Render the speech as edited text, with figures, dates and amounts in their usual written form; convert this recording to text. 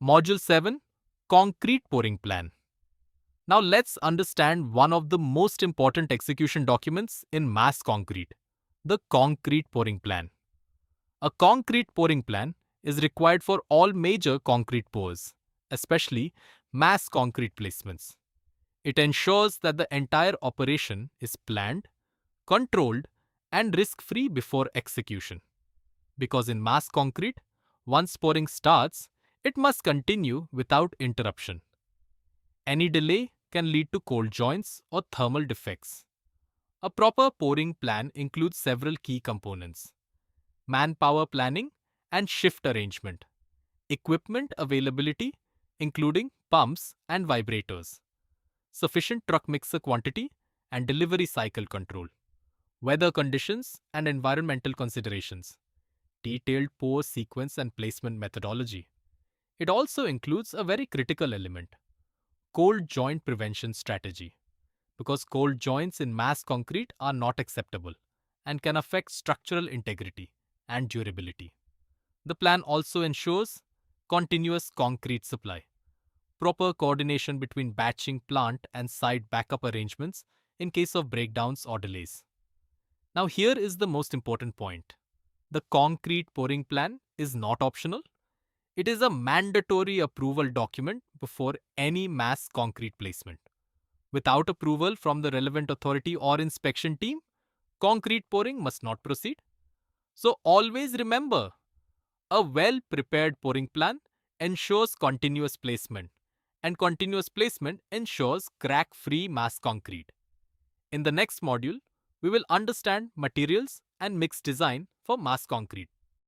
Module 7, Concrete Pouring Plan. Now let's understand one of the most important execution documents in mass concrete, the Concrete Pouring Plan. A concrete pouring plan is required for all major concrete pours, especially mass concrete placements. It ensures that the entire operation is planned, controlled, and risk-free before execution. Because in mass concrete, once pouring starts, it must continue without interruption. Any delay can lead to cold joints or thermal defects. A proper pouring plan includes several key components: manpower planning and shift arrangement, equipment availability, including pumps and vibrators, sufficient truck mixer quantity and delivery cycle control, weather conditions and environmental considerations, detailed pour sequence and placement methodology. It also includes a very critical element: cold joint prevention strategy, because cold joints in mass concrete are not acceptable and can affect structural integrity and durability. The plan also ensures continuous concrete supply, proper coordination between batching plant and site backup arrangements in case of breakdowns or delays. Now, here is the most important point: the concrete pouring plan is not optional. It is a mandatory approval document before any mass concrete placement. Without approval from the relevant authority or inspection team, concrete pouring must not proceed. So always remember, a well-prepared pouring plan ensures continuous placement, and continuous placement ensures crack-free mass concrete. In the next module, we will understand materials and mix design for mass concrete.